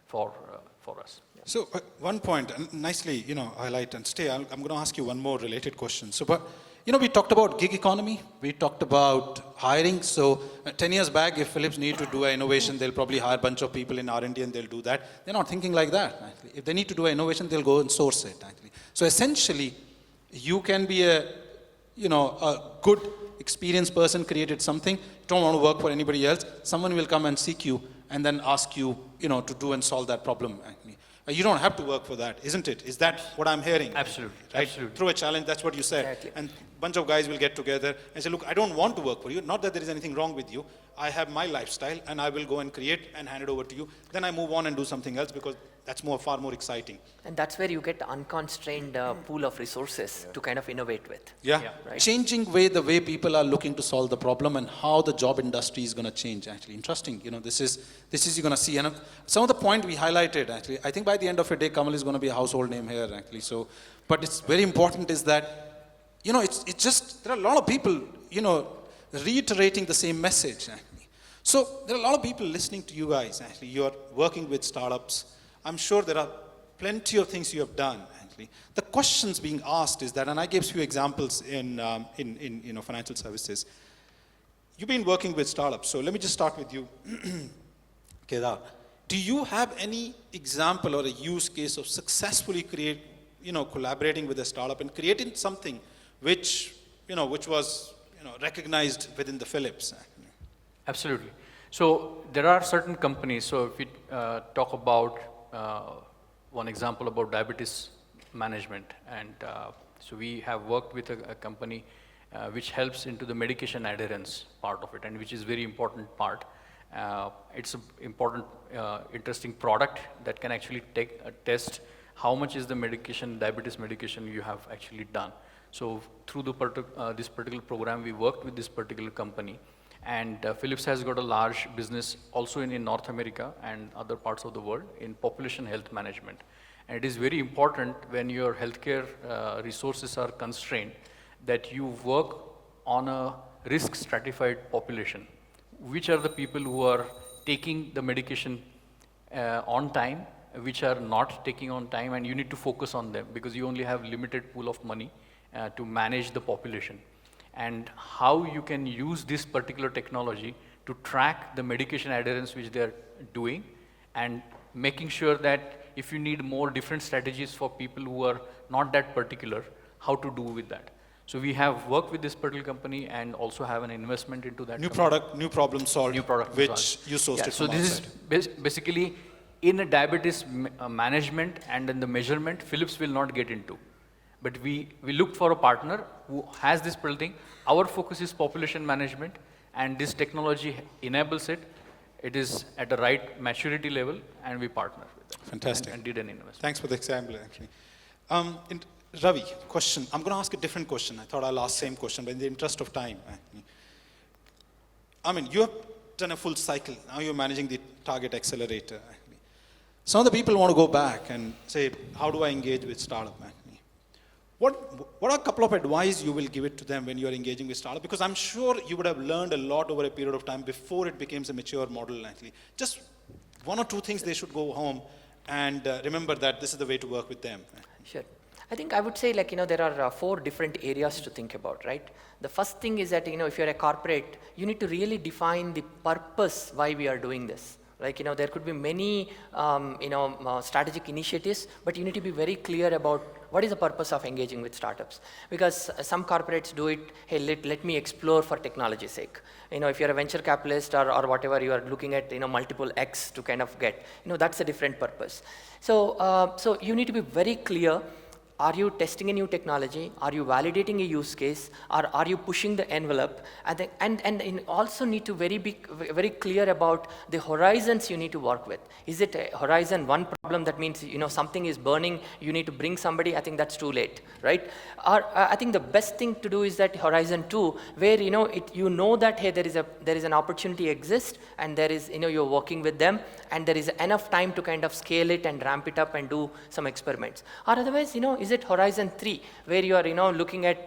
for us. Yeah. So one point, and nicely, highlight and stay. I'm going to ask you one more related question. So, but we talked about gig economy. We talked about hiring. So 10 years back, if Philips need to do an innovation, they'll probably hire a bunch of people in R&D and they'll do that. They're not thinking like that, actually. If they need to do an innovation, they'll go and source it, actually. So essentially, you can be a good, experienced person, created something, you don't want to work for anybody else, someone will come and seek you and then ask you, to do and solve that problem, actually. You don't have to work for that, isn't it? Is that what I'm hearing? Absolutely. Right? Absolutely. Through a challenge, that's what you said. Exactly. And a bunch of guys will get together and say, look, I don't want to work for you. Not that there is anything wrong with you. I have my lifestyle and I will go and create and hand it over to you. Then I move on and do something else because that's far more exciting. And that's where you get unconstrained pool of resources to kind of innovate with. Yeah. Right? Changing the way people are looking to solve the problem and how the job industry is going to change, actually. Interesting. This is you're going to see. And some of the point we highlighted, actually, I think by the end of the day, Kamal is going to be a household name here, actually. So, but it's very important is that, it's just, there are a lot of people, reiterating the same message, actually. So there are a lot of people listening to you guys, actually. You're working with startups. I'm sure there are plenty of things you have done, actually. The questions being asked is that, and I gave a few examples in financial services. You've been working with startups, so let me just start with you, Kedar. Do you have any example or a use case of successfully collaborating with a startup and creating something which was, recognized within the Philips? Absolutely. So there are certain companies. So if we talk about one example about diabetes management, and so we have worked with a company which helps into the medication adherence part of it, and which is very important part. It's an important, interesting product that can actually take a test how much is the diabetes medication you have actually done. So through this particular program, we worked with this particular company. And Philips has got a large business also in North America and other parts of the world in population health management. And it is very important when your healthcare resources are constrained that you work on a risk stratified population. Which are the people who are taking the medication on time, which are not taking on time, and you need to focus on them because you only have limited pool of money to manage the population. And how you can use this particular technology to track the medication adherence which they are doing, and making sure that if you need more different strategies for people who are not that particular, how to do with that. So we have worked with this particular company and also have an investment into that. New product, new problem solved, new product which you sourced it so from this outside. is basically in a diabetes management and in the measurement, Philips will not get into. But we looked for a partner who has this building. Our focus is population management, and this technology enables it. It is at the right maturity level, and we partner with them. Fantastic. And did an investment. Thanks for the example, actually. Ravi, question. I'm going to ask a different question. I thought I'll ask the same question, but in the interest of time, actually. I mean, you have done a full cycle. Now you're managing the target accelerator, actually. Some of the people want to go back and say, how do I engage with startup, actually? What are a couple of advice you will give it to them when you're engaging with startup? Because I'm sure you would have learned a lot over a period of time before it becomes a mature model, actually. Just one or two things they should go home and remember that this is the way to work with them. Sure. I think I would say, there are 4 different areas to think about, right? The first thing is that, if you're a corporate, you need to really define the purpose why we are doing this. There could be many, strategic initiatives, but you need to be very clear about what is the purpose of engaging with startups. Because some corporates do it, hey, let me explore for technology's sake. If you're a venture capitalist or whatever, you are looking at, multiple X to kind of get, that's a different purpose. So you need to be very clear. Are you testing a new technology? Are you validating a use case? Or are you pushing the envelope? And also need to be very clear about the horizons you need to work with. Is it a horizon 1 problem that means something is burning, you need to bring somebody? I think that's too late, right? Or I think the best thing to do is that horizon 2, where that hey, there is an opportunity exists, and there is you're working with them, and there is enough time to kind of scale it and ramp it up and do some experiments. Or otherwise, is it horizon 3, where you are looking at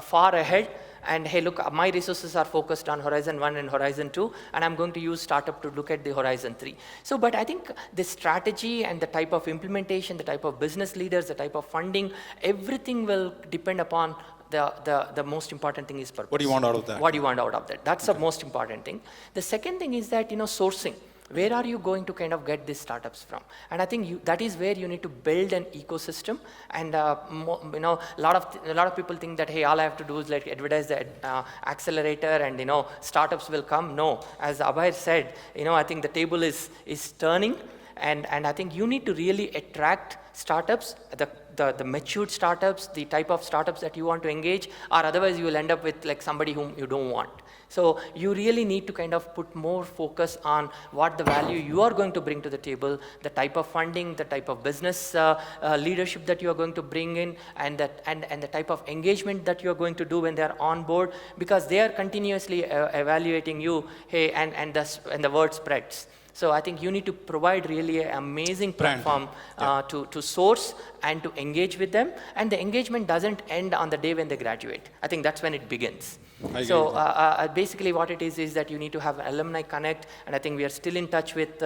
far ahead, And hey, look, my resources are focused on Horizon 1 and Horizon 2, and I'm going to use startup to look at the Horizon 3. So, but I think the strategy and the type of implementation, the type of business leaders, the type of funding, everything will depend upon the most important thing is purpose. What do you want out of that? What do you want out of that? That's the most important thing. The second thing is that, sourcing. Where are you going to kind of get these startups from? And I think that is where you need to build an ecosystem. And a lot of people think that, hey, all I have to do is like advertise the accelerator and startups will come. No, as Abhay said, I think the table is turning. And I think you need to really attract startups, the matured startups, the type of startups that you want to engage, or otherwise you will end up with like somebody whom you don't want. So you really need to kind of put more focus on what the value you are going to bring to the table, the type of funding, the type of business leadership that you are going to bring in, and the type of engagement that you are going to do when they are on board, because they are continuously evaluating you, hey, and the word spreads. So I think you need to provide really an amazing platform to source and to engage with them. And the engagement doesn't end on the day when they graduate. I think that's when it begins. So basically what it is that you need to have an alumni connect, and I think we are still in touch with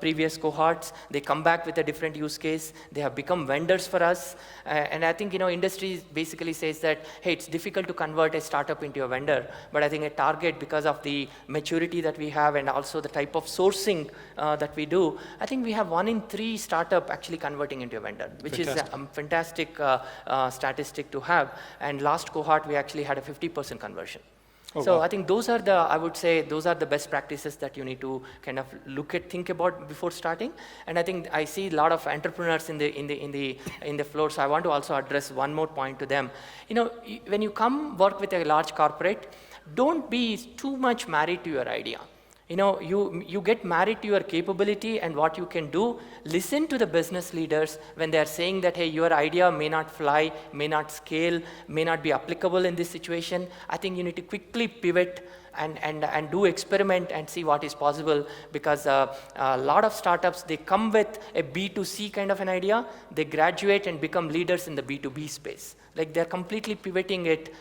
previous cohorts. They come back with a different use case. They have become vendors for us. And I think, industry basically says that, hey, it's difficult to convert a startup into a vendor. But I think a target, because of the maturity that we have and also the type of sourcing that we do, I think we have 1 in 3 startup actually converting into a vendor, which is a fantastic statistic to have. And last cohort, we actually had a 50% conversion. Oh, so wow. I think those are the best practices that you need to kind of think about before starting. And I think I see a lot of entrepreneurs in the floor. So I want to also address one more point to them. When you come work with a large corporate, don't be too much married to your idea. You get married to your capability and what you can do. Listen to the business leaders when they are saying that, hey, your idea may not fly, may not scale, may not be applicable in this situation. I think you need to quickly pivot and do experiment and see what is possible, because a lot of startups, they come with a B2C kind of an idea. They graduate and become leaders in the B2B space. Like they're completely pivoting it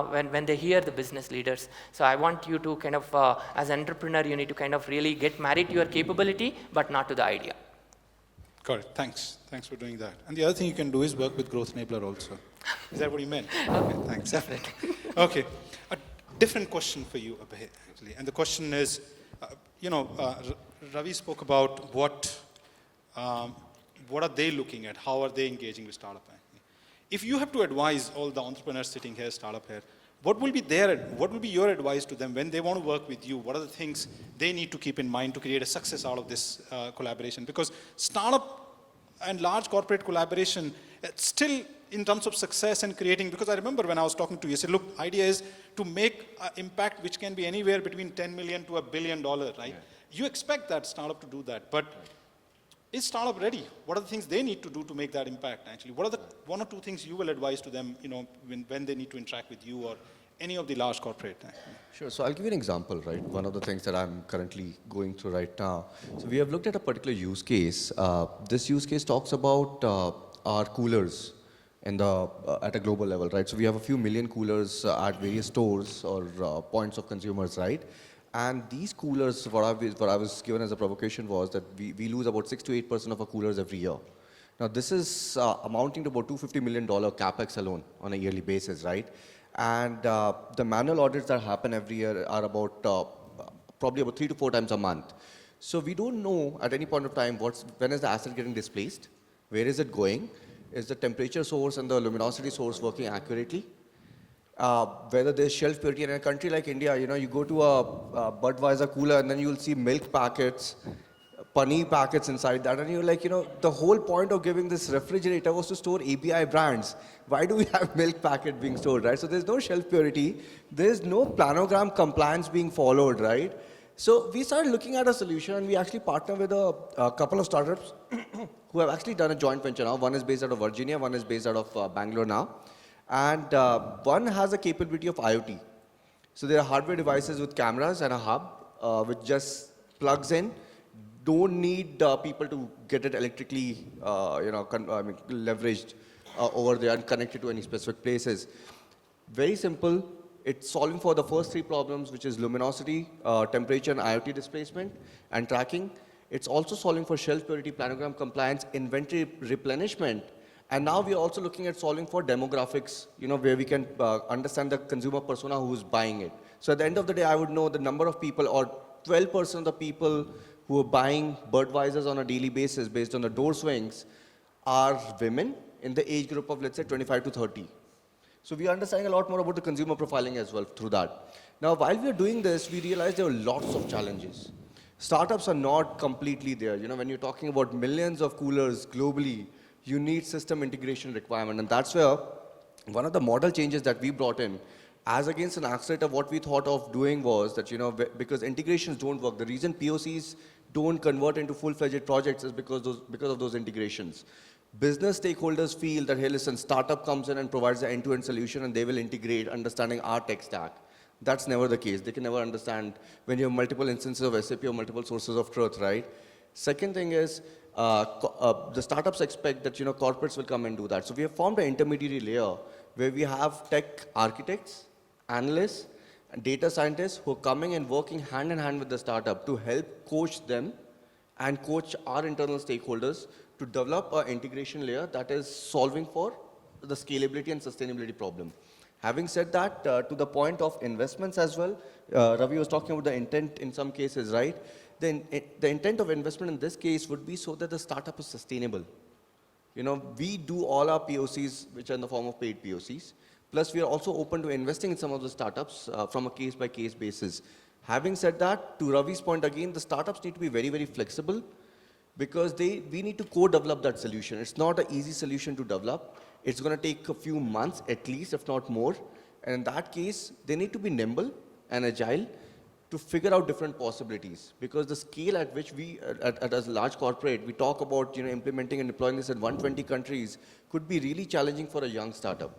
when they hear the business leaders. So I want you to kind of, as an entrepreneur, you need to kind of really get married to your capability, but not to the idea. Got it. Thanks. Thanks for doing that. And the other thing you can do is work with Growth Enabler also. Is that what you meant? Okay, thanks. Definitely. Okay. A different question for you, Abhay, actually. And the question is, Ravi spoke about what are they looking at? How are they engaging with startup? If you have to advise all the entrepreneurs sitting here, startup here, what will be your advice to them when they want to work with you? What are the things they need to keep in mind to create a success out of this collaboration? Because startup and large corporate collaboration, still in terms of success and creating, because I remember when I was talking to you, you said, look, idea is to make an impact which can be anywhere between 10 million to $1 billion, right? Yeah. You expect that startup to do that, but is startup ready? What are the things they need to do to make that impact, actually? What are the 1 or 2 things you will advise to them, when they need to interact with you or any of the large corporate? Sure. So I'll give you an example, right? One of the things that I'm currently going through right now. So we have looked at a particular use case. This use case talks about our coolers at a global level, right? So we have a few million coolers at various stores or points of consumers, right? And these coolers, what I was given as a provocation was that we lose about 6 to 8% of our coolers every year. Now this is amounting to about $250 million capex alone on a yearly basis, right? And the manual audits that happen every year are about probably about 3 to 4 times a month. So we don't know at any point of time when is the asset getting displaced, where is it going, is the temperature source and the luminosity source working accurately, whether there's shelf purity. In a country like India, you go to a Budweiser cooler and then you'll see milk packets, paneer packets inside that, and you're like, the whole point of giving this refrigerator was to store API brands. Why do we have milk packet being stored, right? So there's no shelf purity, there's no planogram compliance being followed, right? So we started looking at a solution, and we actually partner with a couple of startups who have actually done a joint venture now. One is based out of Virginia, one is based out of Bangalore now. And one has a capability of IoT. So there are hardware devices with cameras and a hub, which just plugs in. Don't need people to get it electrically, leveraged over there and connected to any specific places. Very simple. It's solving for the first three problems, which is luminosity, temperature, and IoT displacement, and tracking. It's also solving for shelf purity, planogram compliance, inventory replenishment, and now we are also looking at solving for demographics, where we can understand the consumer persona who's buying it. So at the end of the day, I would know the number of people, or 12% of the people who are buying Budweisers on a daily basis based on the door swings are women in the age group of, let's say, 25 to 30. So we are understanding a lot more about the consumer profiling as well through that. Now, while we are doing this, we realize there are lots of challenges. Startups are not completely there. When you're talking about millions of coolers globally, you need system integration requirement. And that's where one of the model changes that we brought in, as against an accelerator, what we thought of doing was that, because integrations don't work, the reason POCs don't convert into full-fledged projects is because of those integrations. Business stakeholders feel that, hey, listen, startup comes in and provides the end-to-end solution and they will integrate, understanding our tech stack. That's never the case. They can never understand when you have multiple instances of SAP or multiple sources of truth, right? Second thing is, the startups expect that, corporates will come and do that. So we have formed an intermediary layer where we have tech architects, analysts, and data scientists who are coming and working hand in hand with the startup to help coach them and coach our internal stakeholders to develop an integration layer that is solving for the scalability and sustainability problem. Having said that, to the point of investments as well, Ravi was talking about the intent in some cases, right? The intent of investment in this case would be so that the startup is sustainable. We do all our POCs, which are in the form of paid POCs. Plus, we are also open to investing in some of the startups from a case-by-case basis. Having said that, to Ravi's point again, the startups need to be very, very flexible because we need to co-develop that solution. It's not an easy solution to develop. It's going to take a few months at least, if not more. And in that case, they need to be nimble and agile to figure out different possibilities. Because the scale at which we, as a large corporate, we talk about implementing and deploying this in 120 countries could be really challenging for a young startup.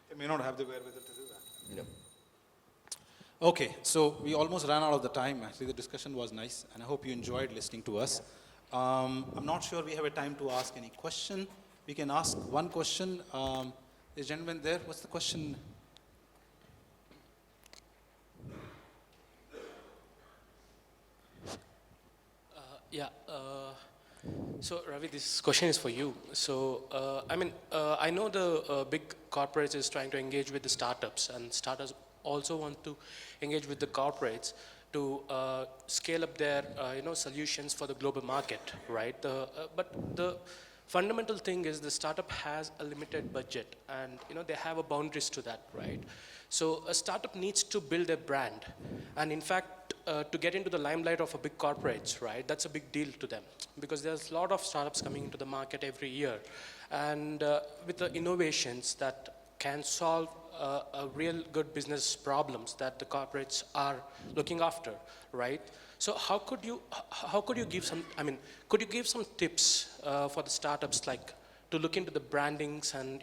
They may not have the wherewithal to do that. Yep. Okay, so we almost ran out of the time. Actually, the discussion was nice, and I hope you enjoyed listening to us. I'm not sure we have a time to ask any question. We can ask one question. The gentleman there, what's the question? So Ravi, this question is for you. So, I know the big corporates is trying to engage with the startups, and startups also want to engage with the corporates to scale up their solutions for the global market, right? But the fundamental thing is the startup has a limited budget, and they have a boundaries to that, right? So a startup needs to build a brand, and in fact, to get into the limelight of a big corporates, right? That's a big deal to them because there's a lot of startups coming into the market every year, and with the innovations that can solve a real good business problems that the corporates are looking after, right? So how could you give some, could you give some tips for the startups, like to look into the brandings and,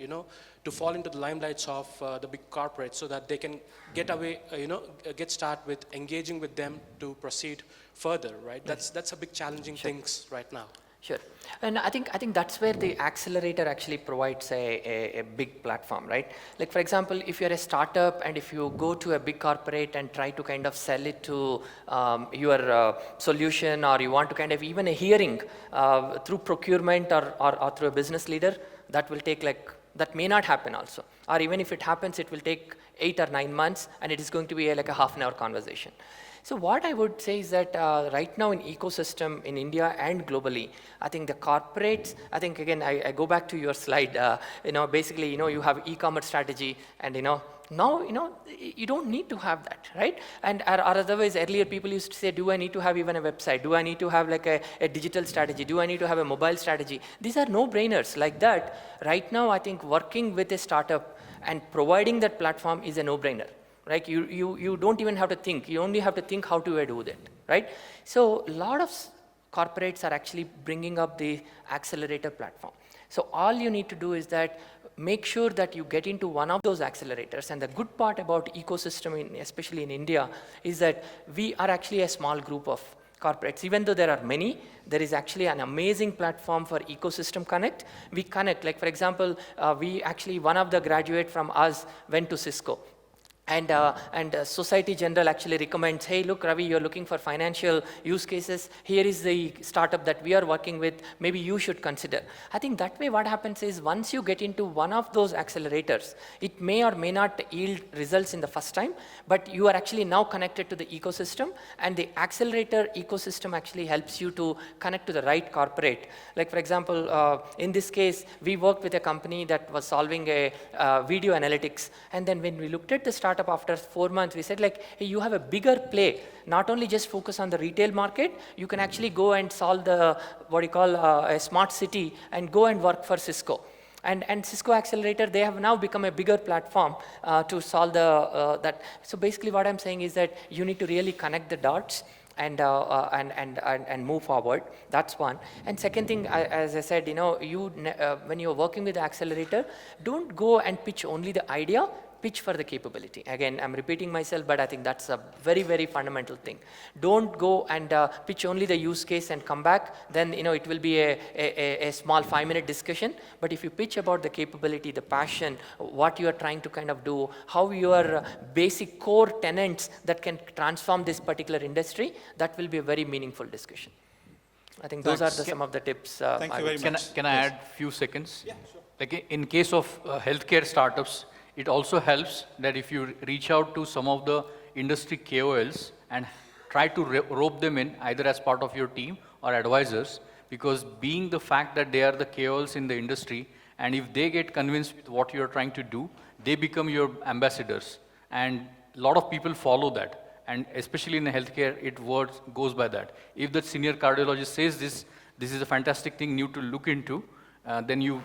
to fall into the limelights of the big corporates so that they can get away, get start with engaging with them to proceed further, right? That's a big challenging things right now. Sure. And I think that's where the accelerator actually provides a big platform, right? Like, for example, if you're a startup and if you go to a big corporate and try to kind of sell it to your solution, or you want to kind of even a hearing through procurement or through a business leader, that will take that may not happen also. Or even if it happens, it will take 8 or 9 months, and it is going to be like a half-an-hour conversation. So what I would say is that right now in ecosystem in India and globally, I think the corporates, I think again, I go back to your slide, basically, you have e-commerce strategy, and now, you don't need to have that, right? And or otherwise, earlier people used to say, do I need to have even a website? Do I need to have like a digital strategy? Do I need to have a mobile strategy? These are no-brainers like that. Right now, I think working with a startup and providing that platform is a no-brainer. Right? You don't even have to think. You only have to think how to do that, right? So a lot of corporates are actually bringing up the accelerator platform. So all you need to do is that make sure that you get into one of those accelerators. And the good part about ecosystem, especially in India, is that we are actually a small group of corporates. Even though there are many, there is actually an amazing platform for Ecosystem Connect. We connect, like for example, one of the graduate from us went to Cisco. And Society General actually recommends, hey, look, Ravi, you're looking for financial use cases. Here is the startup that we are working with. Maybe you should consider. I think that way what happens is once you get into one of those accelerators, it may or may not yield results in the first time, but you are actually now connected to the ecosystem, and the accelerator ecosystem actually helps you to connect to the right corporate. Like for example, in this case, we worked with a company that was solving a video analytics, and then when we looked at the startup after 4 months, we said like, hey, you have a bigger play. Not only just focus on the retail market, you can actually go and solve the, what you call a smart city, and go and work for Cisco. And Cisco Accelerator, they have now become a bigger platform to solve that. So basically what I'm saying is that you need to really connect the dots and move forward. That's one. And second thing, as I said, when you're working with the accelerator, don't go and pitch only the idea, pitch for the capability. Again, I'm repeating myself, but I think that's a very, very fundamental thing. Don't go and pitch only the use case and come back. Then, it will be a small 5-minute discussion. But if you pitch about the capability, the passion, what you are trying to kind of do, how your basic core tenets that can transform this particular industry, that will be a very meaningful discussion. I think those are some of the tips. Thank you very much. Can I add few seconds? Yeah, sure. Like in case of healthcare startups, it also helps that if you reach out to some of the industry KOLs and try to rope them in either as part of your team or advisors, because being the fact that they are the KOLs in the industry, and if they get convinced with what you're trying to do, they become your ambassadors. And a lot of people follow that. And especially in healthcare, goes by that. If the senior cardiologist says this is a fantastic thing new to look into, then you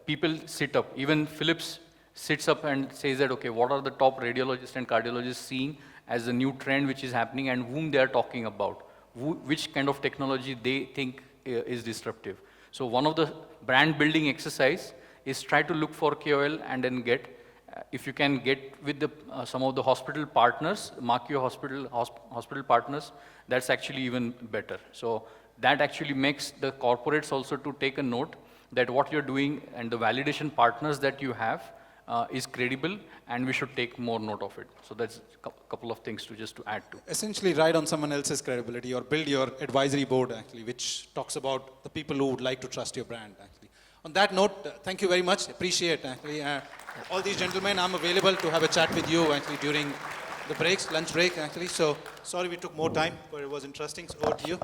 people sit up. Even Philips sits up and says that, okay, what are the top radiologists and cardiologists seeing as a new trend which is happening and whom they are talking about, which kind of technology they think is disruptive. So one of the brand building exercise is try to look for KOL and then if you can get with some of the hospital partners, marquee hospital partners, that's actually even better. So that actually makes the corporates also to take a note that what you're doing and the validation partners that you have is credible, and we should take more note of it. So that's a couple of things to add to. Essentially ride on someone else's credibility or build your advisory board actually, which talks about the people who would like to trust your brand actually. On that note, thank you very much. Appreciate actually. All these gentlemen, I'm available to have a chat with you actually during the breaks, lunch break actually. So sorry we took more time, but it was interesting. So over to you.